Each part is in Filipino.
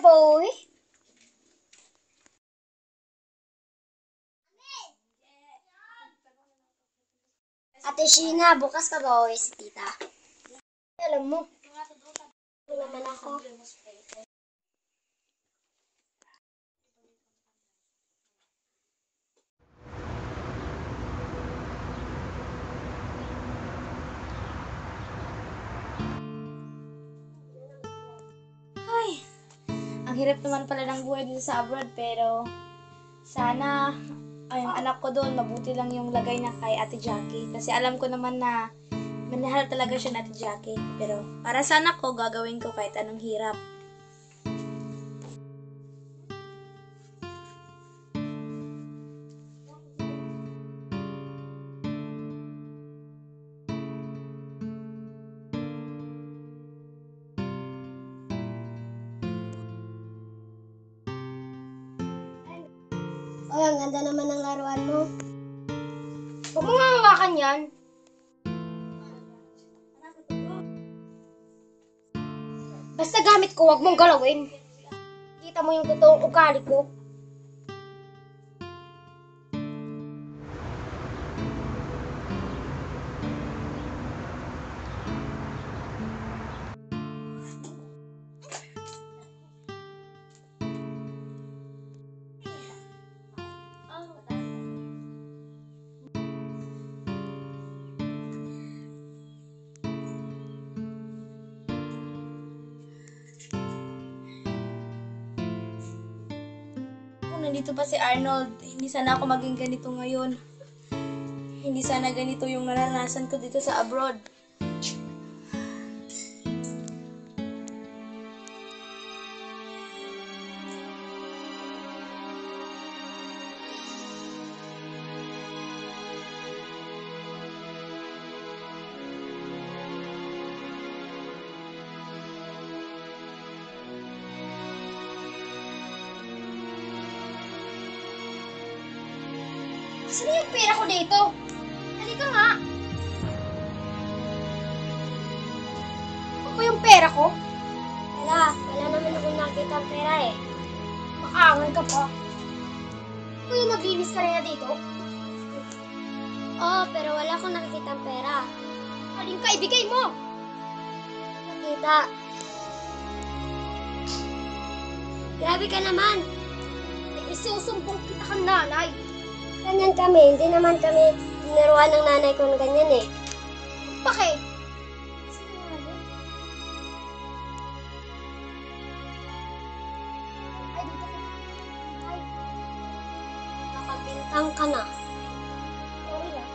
pa uwi? Ate Sheena, bukas ka ba uwi si tita? Alam mo, naman ako. Ay, ang hirap naman pala ng buhay dito sa abroad, pero sana yung anak ko doon, mabuti lang yung lagay niya kay Ate Jackie. Kasi alam ko naman na manahal talaga siya na Ate Jackie. Pero para sa anak ko, gagawin ko kahit anong hirap. Ay, ang ganda naman ng laruan mo. Huwag mo nga hawakan yan. Basta gamit ko, huwag mong galawin. Kita mo yung totoong ugali ko. Kung nandito pa si Arnold, hindi sana ako maging ganito ngayon. Hindi sana ganito yung naranasan ko dito sa abroad. Saan yung pera ko dito? Halika nga. Ano po yung pera ko? Wala naman akong nakita ang pera eh. Makaangan ka pa. Ito yung naglinis ka rin na dito? Oo, pero wala akong nakikita ang pera. Halika ka, ibigay mo! Nakita. Grabe ka naman. Isusumbong kita kang nanay. Ganyan kami, hindi naman kami niruan ng nanay ko na ganyan eh. Bakit? Ay, dito ka. Ay. Nakabintang ka na. Okay lang.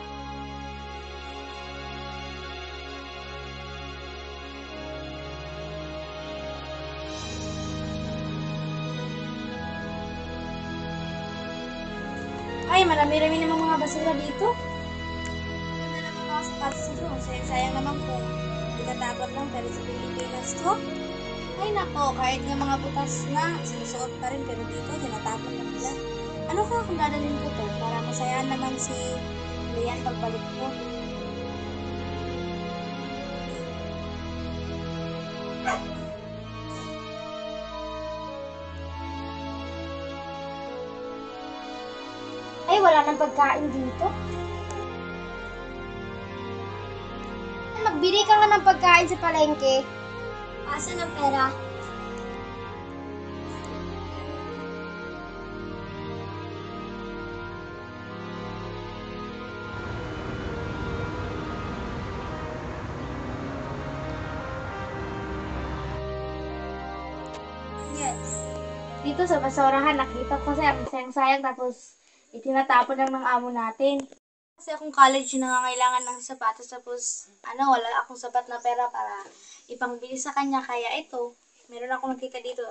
Ay, marami-rami namang mga basura dito. Ganda naman mga sapatos nito. Sayang naman kung itatapon lang, pero sa Pilipinas to. Ay nako, kahit nga mga butas na, sinusuot pa rin, pero dito, tinatapon lang nila. Ano kaya kung dadalhin ko to? Para masayaan naman si Lian pagbalik ko. Ay, wala nang pagkain dito. Magbili ka nga ng pagkain sa palengke. Asa ng pera? Yes. Dito sa basurahan, nakita ko kasi ang sayang-sayang, tapos itinatapon lang ng amo natin. Kasi akong college nangangailangan ng sapatos, tapos wala akong sapat na pera para ipangbili sa kanya. Kaya ito, meron akong nakita dito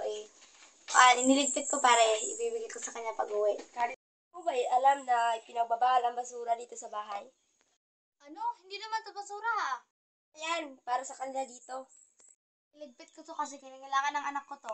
iniligpit ko para ibibigay ko sa kanya pag-uwi. Mo ba alam na pinagbabawal ang basura dito sa bahay? Ano? Hindi naman ito basura ha. Ayan, para sa kanila dito. Iligpit ko to kasi kailangan ng anak ko to.